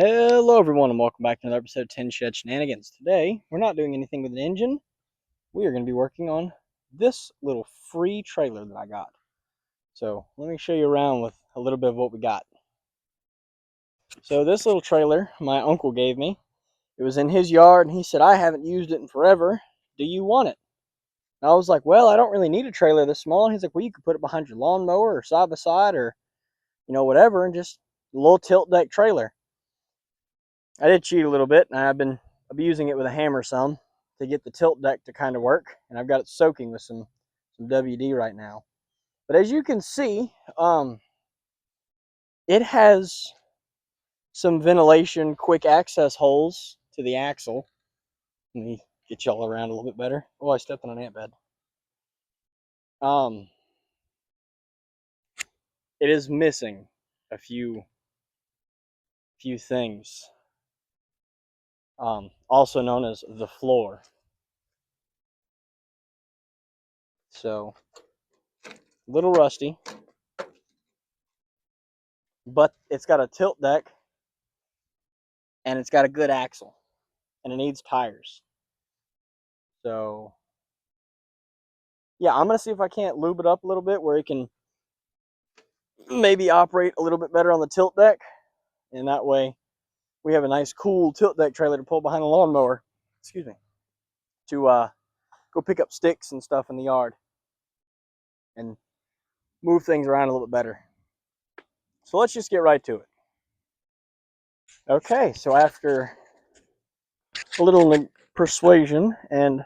Hello everyone and welcome back to another episode of 10 Shed Shenanigans. Today, we're not doing anything with an engine. We are going to be working on this little free trailer that I got. So, let me show you around with a little bit of what we got. So, this little trailer my uncle gave me. It was in his yard and he said, I haven't used it in forever. Do you want it? And I was like, well, I don't really need a trailer this small. And he's like, well, you could put it behind your lawnmower or side by side or, whatever, and just a little tilt deck trailer. I did cheat a little bit, and I've been abusing it with a hammer some to get the tilt deck to kind of work, and I've got it soaking with some WD right now. But as you can see, it has some ventilation, quick access holes to the axle. Let me get y'all around a little bit better. Oh, I stepped on an ant bed. It is missing a few things. Also known as the floor. So, a little rusty, but it's got a tilt deck and it's got a good axle and it needs tires. So, yeah, I'm going to see if I can't lube it up a little bit where it can maybe operate a little bit better on the tilt deck. And that way we have a nice, cool tilt deck trailer to pull behind the lawnmower. Excuse me. To go pick up sticks and stuff in the yard and move things around a little bit better. So let's just get right to it. Okay, so after a little persuasion, and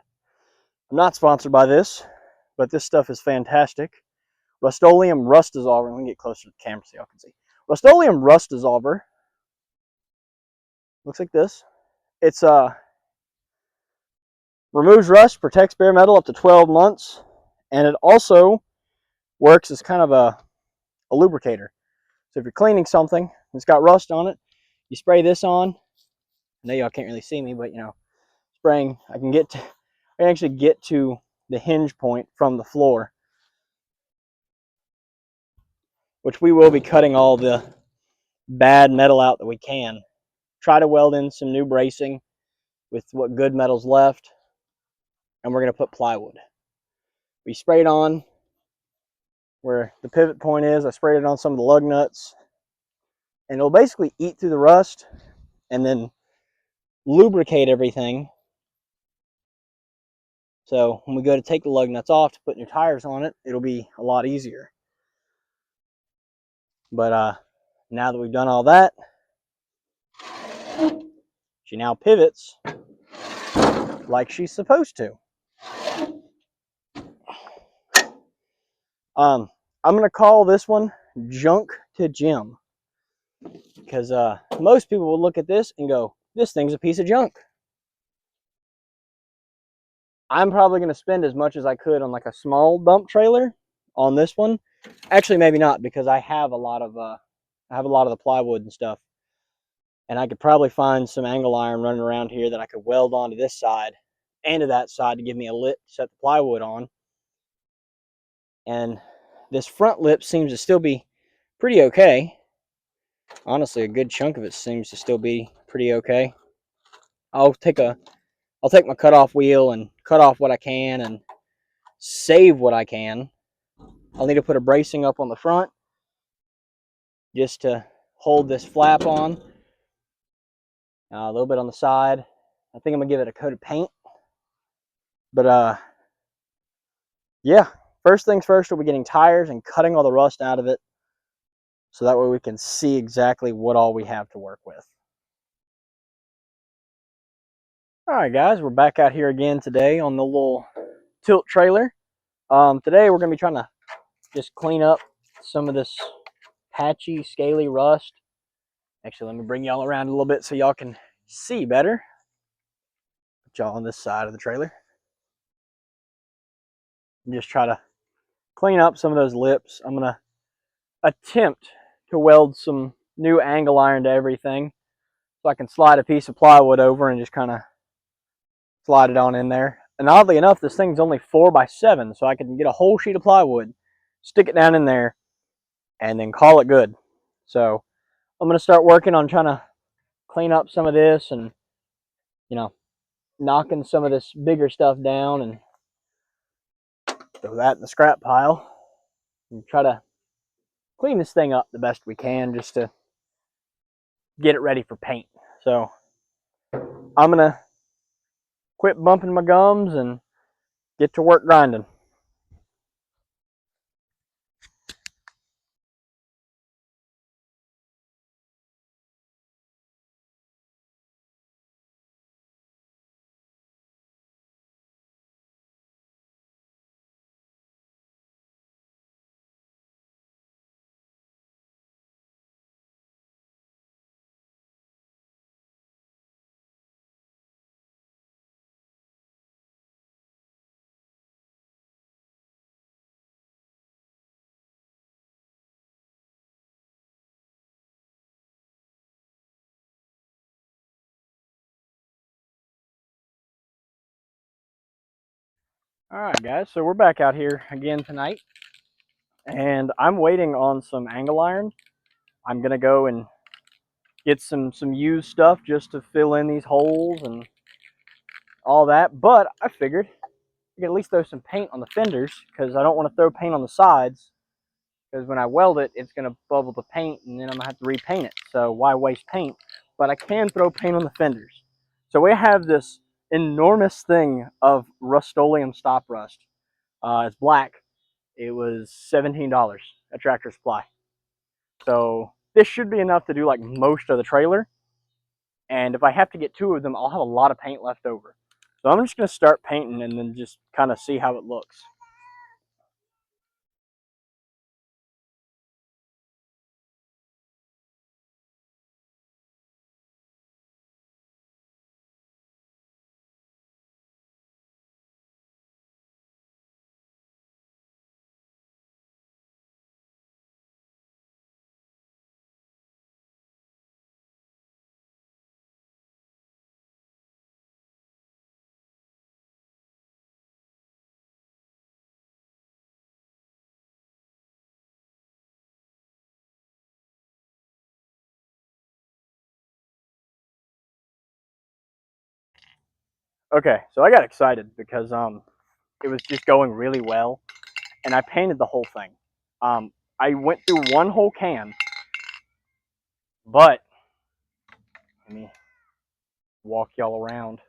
I'm not sponsored by this, but this stuff is fantastic. Rust-Oleum rust dissolver. Let me get closer to the camera so y'all can see. Rust-Oleum rust dissolver. Looks like this. It's removes rust, protects bare metal up to 12 months, and it also works as kind of a lubricator. So if you're cleaning something that's got rust on it, you spray this on. I know y'all can't really see me, but spraying, I can actually get to the hinge point from the floor, which we will be cutting all the bad metal out that we can. Try to weld in some new bracing with what good metal's left, and we're going to put plywood. We sprayed on where the pivot point is. I sprayed it on some of the lug nuts, and it'll basically eat through the rust and then lubricate everything. So when we go to take the lug nuts off to put new tires on it, it'll be a lot easier. But now that we've done all that, she now pivots like she's supposed to. I'm going to call this one Junk to Gym, because most people will look at this and go, this thing's a piece of junk. I'm probably going to spend as much as I could on like a small dump trailer on this one. Actually, maybe not, because I have a lot of the plywood and stuff, and I could probably find some angle iron running around here that I could weld onto this side and to that side to give me a lip to set the plywood on. And this front lip seems to still be pretty okay. Honestly, a good chunk of it seems to still be pretty okay. I'll take my cutoff wheel and cut off what I can and save what I can. I'll need to put a bracing up on the front just to hold this flap on. A little bit on the side. I think I'm gonna give it a coat of paint. But yeah, first things first, we'll be getting tires and cutting all the rust out of it, so that way we can see exactly what all we have to work with. All right, guys, we're back out here again today on the little tilt trailer. Today we're going to be trying to just clean up some of this patchy, scaly rust. Actually, let me bring y'all around a little bit so y'all can see better. Put y'all on this side of the trailer. And just try to clean up some of those lips. I'm going to attempt to weld some new angle iron to everything, so I can slide a piece of plywood over and just kind of slide it on in there. And oddly enough, this thing's only 4x7, so I can get a whole sheet of plywood, stick it down in there, and then call it good. So I'm going to start working on trying to clean up some of this and, you know, knocking some of this bigger stuff down and throw that in the scrap pile and try to clean this thing up the best we can just to get it ready for paint. So I'm gonna quit bumping my gums and get to work grinding. All right, guys, so we're back out here again tonight, and I'm waiting on some angle iron. I'm gonna go and get some used stuff just to fill in these holes and all that. But I figured I could at least throw some paint on the fenders because I don't want to throw paint on the sides because when I weld it, it's gonna bubble the paint and then I'm gonna have to repaint it. So why waste paint? But I can throw paint on the fenders. So we have this enormous thing of Rust-Oleum stop rust. It's black. It was $17 at Tractor Supply. So this should be enough to do like most of the trailer. And if I have to get two of them, I'll have a lot of paint left over. So I'm just going to start painting and then just kind of see how it looks. Okay, so I got excited because it was just going really well, and I painted the whole thing. I went through one whole can, but let me walk y'all around.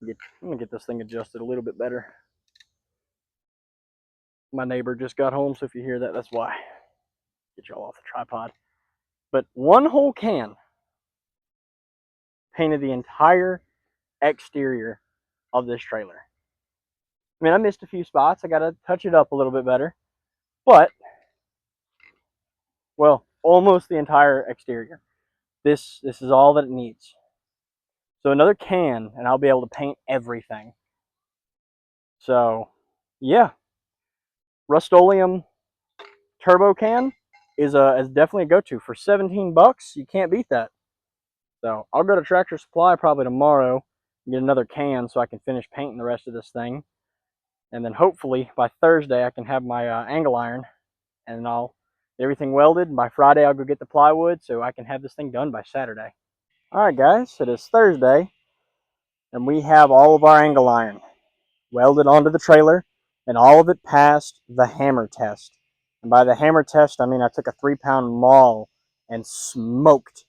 I'm gonna get this thing adjusted a little bit better. My neighbor just got home, so if you hear that, that's why. Get y'all off the tripod. But one whole can painted the entire exterior of this trailer. I mean, I missed a few spots. I got to touch it up a little bit better. But, well, almost the entire exterior. This is all that it needs. So another can, and I'll be able to paint everything. So, yeah. Rust-Oleum Turbo Can is definitely a go-to. For 17 bucks, you can't beat that. So I'll go to Tractor Supply probably tomorrow and get another can so I can finish painting the rest of this thing. And then hopefully by Thursday I can have my angle iron and I'll get everything welded. And by Friday I'll go get the plywood so I can have this thing done by Saturday. All right, guys, it is Thursday and we have all of our angle iron welded onto the trailer and all of it passed the hammer test. And by the hammer test, I mean I took a 3-pound maul and smoked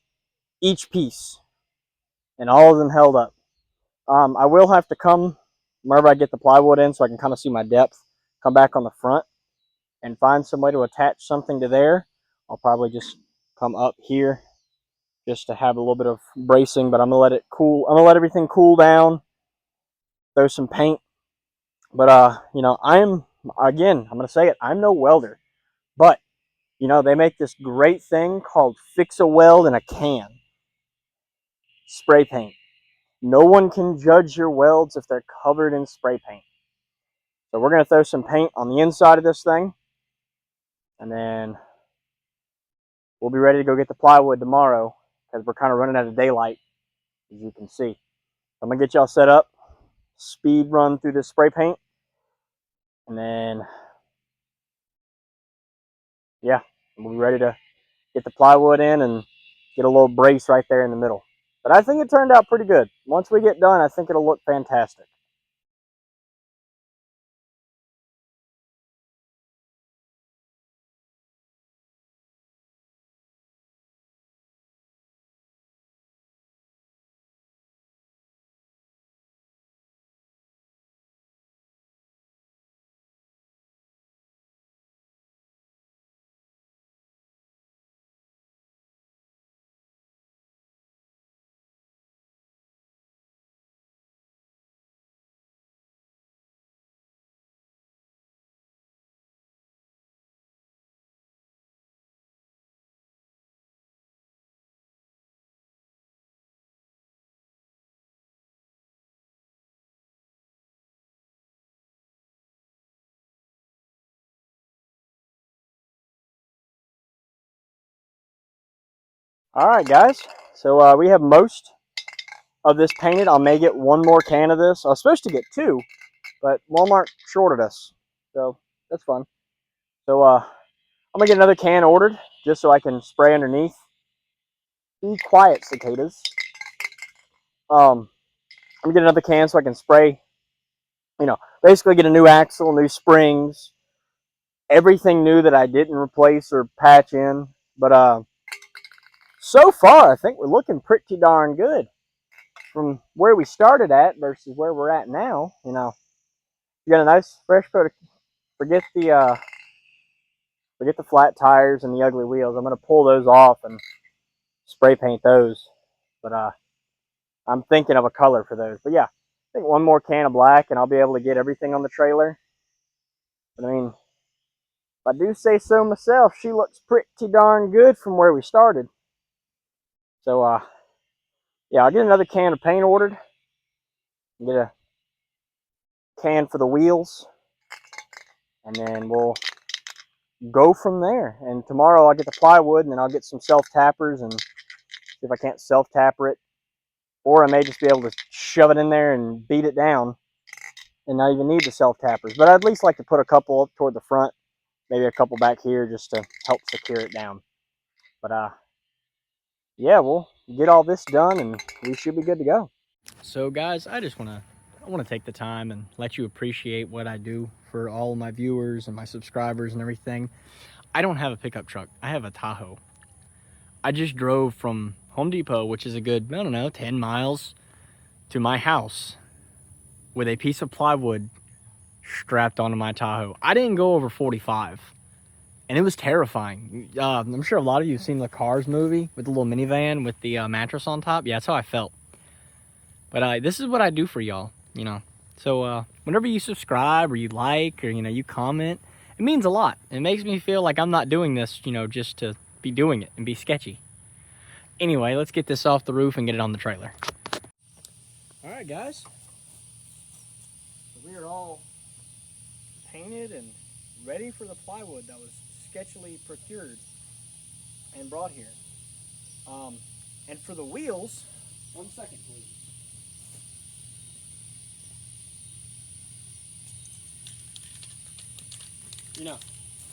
each piece and all of them held up. I will have to come wherever I get the plywood in so I can kind of see my depth, come back on the front and find some way to attach something to there. I'll probably just come up here just to have a little bit of bracing, but I'm going to let it cool. I'm going to let everything cool down, throw some paint. But, you know, I'm going to say it, I'm no welder. But, you know, they make this great thing called Fix-A-Weld in a Can. Spray paint. No one can judge your welds if they're covered in spray paint. So we're going to throw some paint on the inside of this thing. And then we'll be ready to go get the plywood tomorrow because we're kind of running out of daylight, as you can see. I'm going to get y'all set up, speed run through this spray paint, and then, yeah, we'll be ready to get the plywood in and get a little brace right there in the middle. But I think it turned out pretty good. Once we get done, I think it'll look fantastic. All right, guys. So we have most of this painted. I may get one more can of this. I was supposed to get two, but Walmart shorted us. So that's fun. So I'm going to get another can ordered just so I can spray underneath. Be quiet, cicadas. I'm going to get another can so I can spray, basically get a new axle, new springs, everything new that I didn't replace or patch in. But so far, I think we're looking pretty darn good from where we started at versus where we're at now. You got a nice fresh coat of, forget the flat tires and the ugly wheels. I'm going to pull those off and spray paint those. But I'm thinking of a color for those. But yeah, I think one more can of black and I'll be able to get everything on the trailer. But I mean, if I do say so myself, she looks pretty darn good from where we started. So yeah, I'll get another can of paint ordered. Get a can for the wheels, and then we'll go from there. And tomorrow I'll get the plywood, and then I'll get some self-tappers and see if I can't self-tapper it. Or I may just be able to shove it in there and beat it down and not even need the self-tappers. But I'd at least like to put a couple up toward the front, maybe a couple back here just to help secure it down. But yeah, we'll get all this done and we should be good to go. So guys, I want to take the time and let you appreciate what I do for all of my viewers and my subscribers and everything. I don't have a pickup truck. I have a Tahoe. I just drove from Home Depot, which is a good, I don't know, 10 miles to my house with a piece of plywood strapped onto my Tahoe. I didn't go over 45, and it was terrifying. I'm sure a lot of you have seen the Cars movie with the little minivan with the mattress on top. Yeah, that's how I felt. But this is what I do for y'all, So whenever you subscribe or you like or, you comment, it means a lot. It makes me feel like I'm not doing this, just to be doing it and be sketchy. Anyway, let's get this off the roof and get it on the trailer. All right, guys. We are all painted and ready for the plywood that was sketchily procured and brought here. And for the wheels, 1 second, please.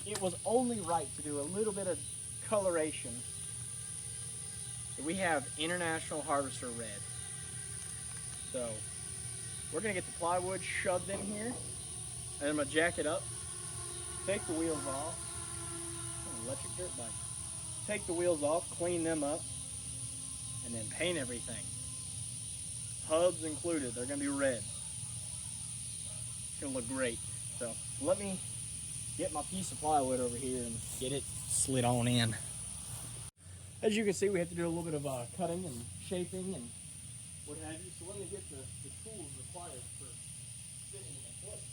It was only right to do a little bit of coloration. We have International Harvester Red. So we're gonna get the plywood shoved in here, and I'm gonna jack it up, take the wheels off. Electric dirt bike. Take the wheels off, clean them up, and then paint everything. Hubs included, they're gonna be red. It's gonna look great. So let me get my piece of plywood over here and get it slid on in. As you can see, we have to do a little bit of cutting and shaping and what have you. So let me get the tools required for fitting it in place.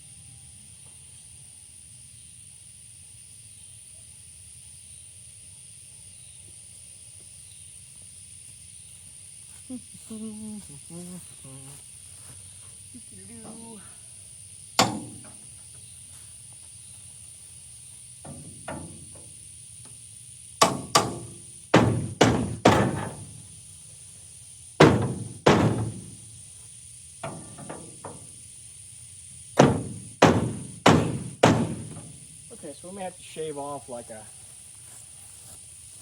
Okay, so we may have to shave off like a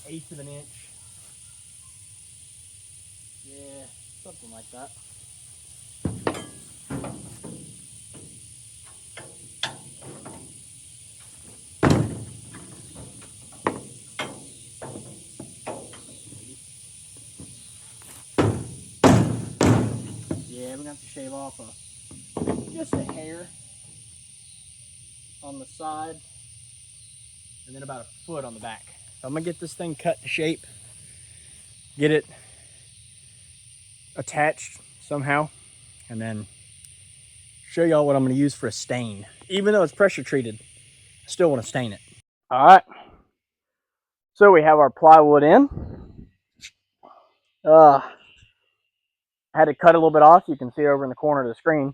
1/8 of an inch Something like that. Yeah, we're gonna have to shave off just a hair on the side and then about a foot on the back. So I'm gonna get this thing cut to shape, get it attached somehow, and then show y'all what I'm gonna use for a stain. Even though it's pressure treated, I still wanna stain it. All right, so we have our plywood in. I had to cut a little bit off. You can see over in the corner of the screen.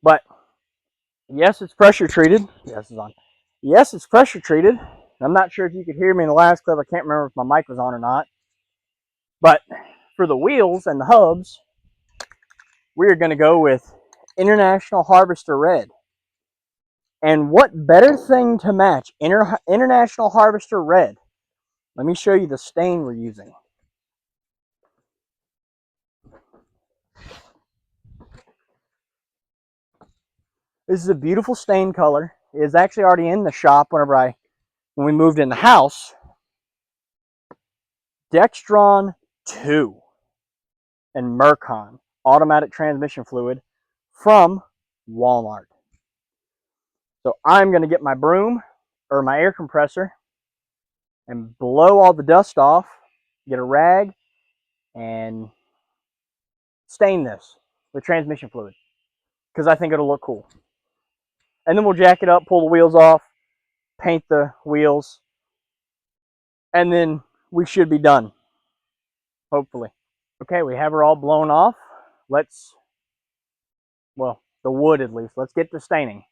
But yes, it's pressure treated. Yes, it's on. Yes, it's pressure treated. I'm not sure if you could hear me in the last clip. I can't remember if my mic was on or not. But for the wheels and the hubs, we're going to go with International Harvester Red. And what better thing to match International Harvester Red? Let me show you the stain we're using. This is a beautiful stain color. It is actually already in the shop when we moved in the house. Dextron 2 and Mercon automatic transmission fluid from Walmart. So I'm going to get my broom or my air compressor and blow all the dust off, get a rag, and stain this with transmission fluid because I think it'll look cool. And then we'll jack it up, pull the wheels off, paint the wheels, and then we should be done, hopefully. Okay, we have her all blown off. Well, the wood at least. Let's get to staining.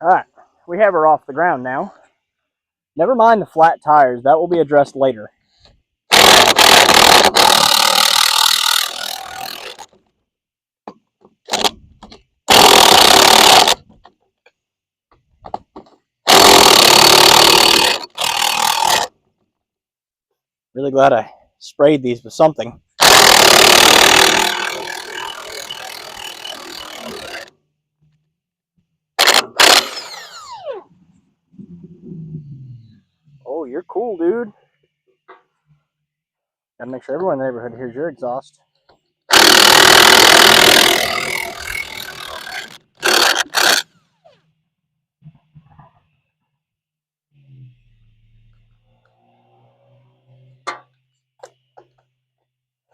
All right, we have her off the ground now. Never mind the flat tires. That will be addressed later. Really glad I sprayed these with something. Oh, you're cool, dude. Gotta make sure everyone in the neighborhood hears your exhaust.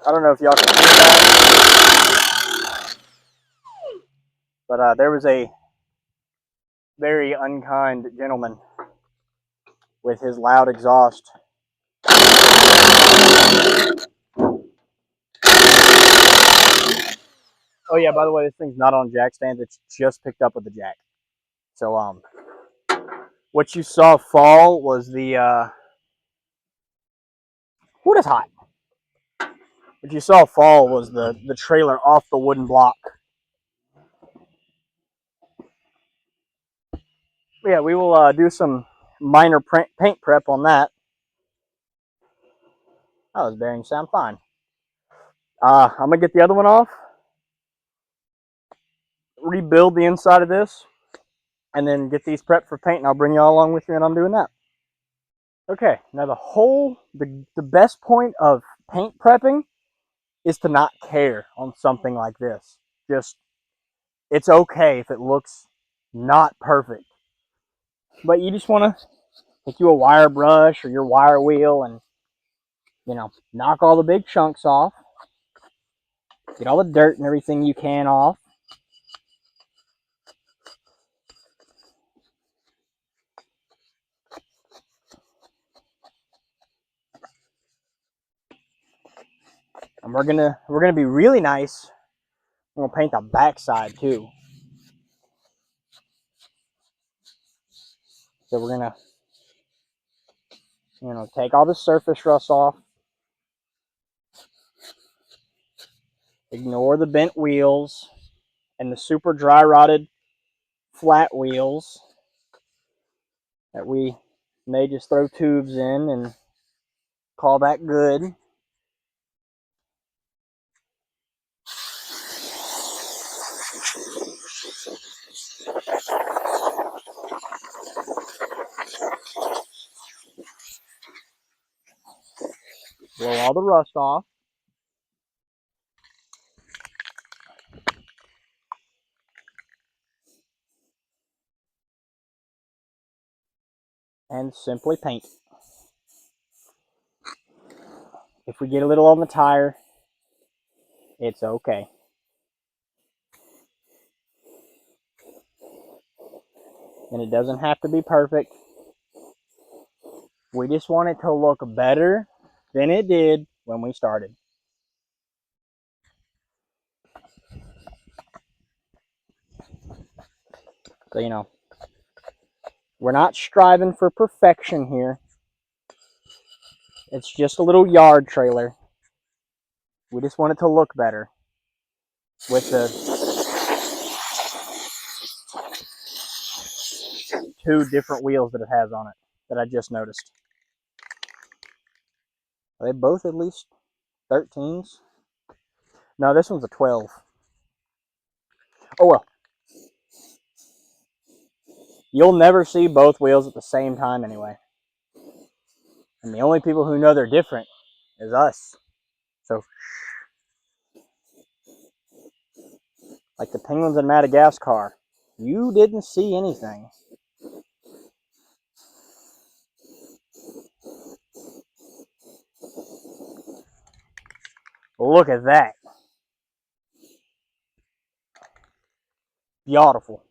I don't know if y'all can hear that, but there was a very unkind gentleman with his loud exhaust. Oh yeah, by the way, this thing's not on jack stands. It's just picked up with the jack. So what you saw fall was the what is hot? What you saw fall was the trailer off the wooden block. Yeah, we will do some minor paint prep on that. Oh, those bearings sound fine. I'm gonna get the other one off, rebuild the inside of this, and then get these prepped for paint, and I'll bring y'all along with me and I'm doing that. Okay, now the best point of paint prepping is to not care on something like this. Just, it's okay if it looks not perfect. But you just want to take you a wire brush or your wire wheel and, knock all the big chunks off. Get all the dirt and everything you can off. And we're gonna be really nice. We're gonna paint the back side too. So we're gonna, take all the surface rust off. Ignore the bent wheels and the super dry rotted flat wheels that we may just throw tubes in and call that good. Blow all the rust off. And simply paint. If we get a little on the tire, it's okay. And it doesn't have to be perfect. We just want it to look better than it did when we started. So, we're not striving for perfection here. It's just a little yard trailer. We just want it to look better with the 2 different wheels that it has on it that I just noticed. Are they both at least 13s? No, this one's a 12. Oh well. You'll never see both wheels at the same time anyway. And the only people who know they're different is us. So, like the penguins in Madagascar, you didn't see anything. Look at that. Beautiful.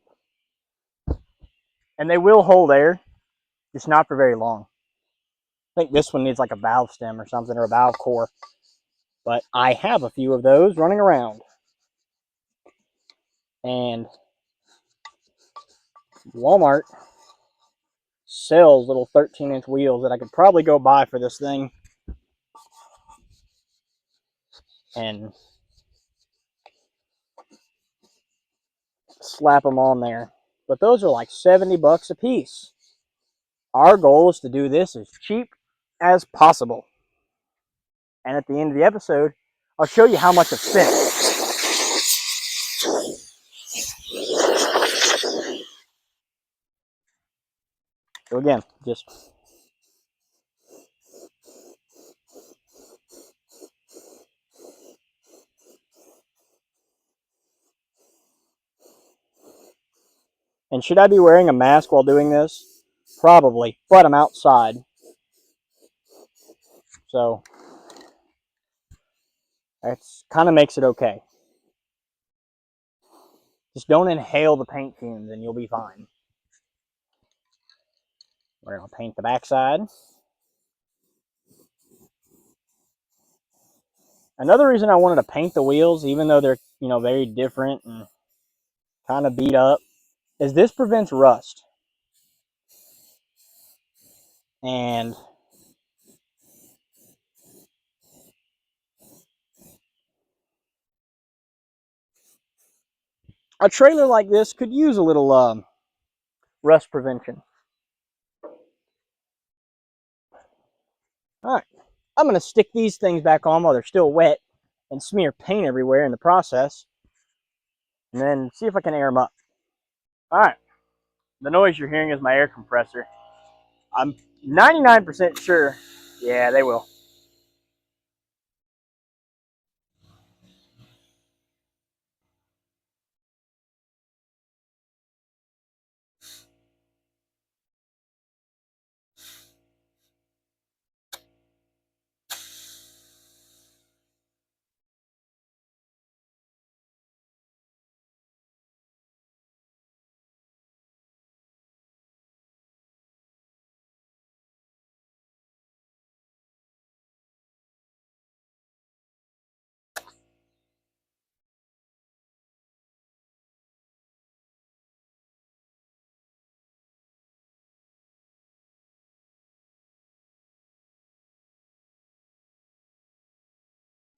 And they will hold air, just not for very long. I think this one needs like a valve stem or something, or a valve core. But I have a few of those running around. And Walmart sells little 13-inch wheels that I could probably go buy for this thing and slap them on there. But those are like $70 a piece. Our goal is to do this as cheap as possible. And at the end of the episode, I'll show you how much I've spent. So again, just and should I be wearing a mask while doing this? Probably, but I'm outside. So that kind of makes it okay. Just don't inhale the paint fumes and you'll be fine. We're going to paint the backside. Another reason I wanted to paint the wheels, even though they're, very different and kind of beat up, is this prevents rust. And a trailer like this could use a little rust prevention. All right, I'm going to stick these things back on while they're still wet and smear paint everywhere in the process, and then see if I can air them up. All right, the noise you're hearing is my air compressor. I'm 99% sure, yeah, they will.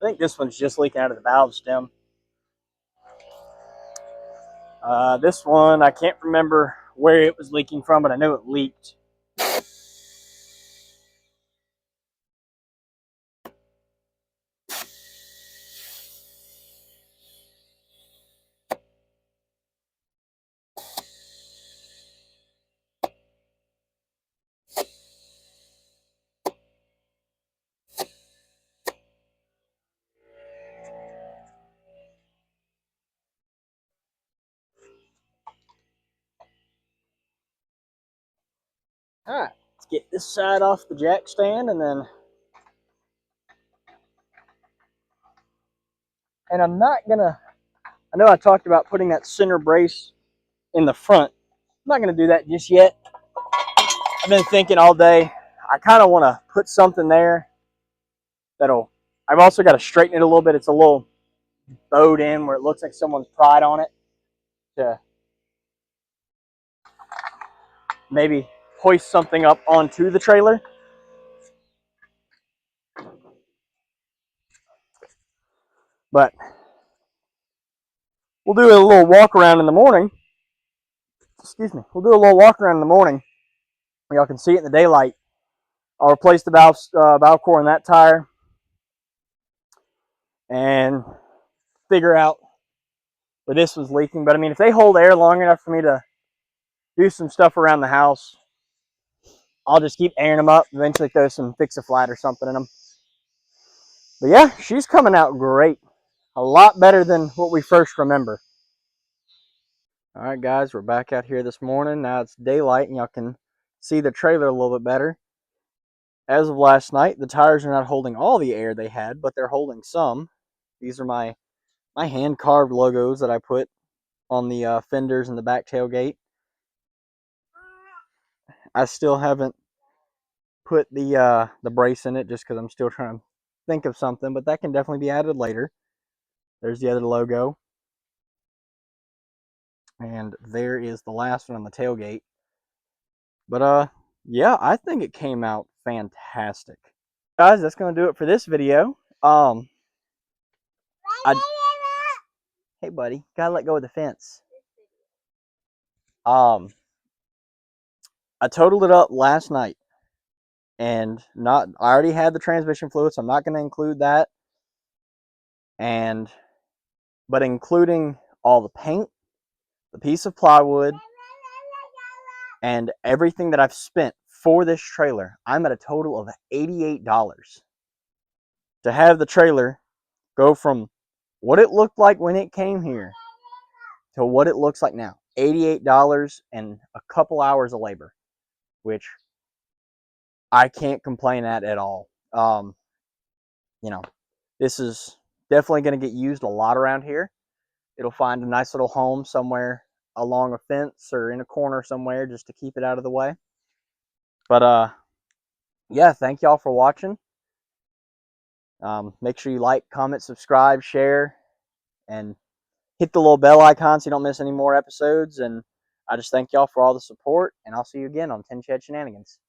I think this one's just leaking out of the valve stem. This one, I can't remember where it was leaking from, but I know it leaked. All right, let's get this side off the jack stand, and then, and I'm not gonna, I know I talked about putting that center brace in the front. I'm not gonna do that just yet. I've been thinking all day. I kind of want to put something there that'll, I've also got to straighten it a little bit. It's a little bowed in where it looks like someone's pried on it to maybe hoist something up onto the trailer. But we'll do a little walk around in the morning. Excuse me. We'll do a little walk around in the morning. Y'all can see it in the daylight. I'll replace the valve core in that tire and figure out where this was leaking. But I mean, if they hold air long enough for me to do some stuff around the house, I'll just keep airing them up. Eventually throw some Fix-A-Flat or something in them. But yeah, she's coming out great. A lot better than what we first remember. All right, guys, we're back out here this morning. Now it's daylight, and y'all can see the trailer a little bit better. As of last night, the tires are not holding all the air they had, but they're holding some. These are my hand-carved logos that I put on the fenders and the back tailgate. I still haven't put the brace in it just because I'm still trying to think of something, but that can definitely be added later. There's the other logo. And there is the last one on the tailgate. But yeah, I think it came out fantastic. Guys, that's gonna do it for this video. Hey buddy, gotta let go of the fence. I totaled it up last night, and I already had the transmission fluid, so I'm not gonna include that. But including all the paint, the piece of plywood, and everything that I've spent for this trailer, I'm at a total of $88. To have the trailer go from what it looked like when it came here to what it looks like now. $88 and a couple hours of labor, which I can't complain at all. You know, this is definitely going to get used a lot around here. It'll find a nice little home somewhere along a fence or in a corner somewhere just to keep it out of the way. But yeah, thank y'all for watching. Make sure you like, comment, subscribe, share, and hit the little bell icon so you don't miss any more episodes. And I just thank y'all for all the support, and I'll see you again on 10 Shed Shenanigans.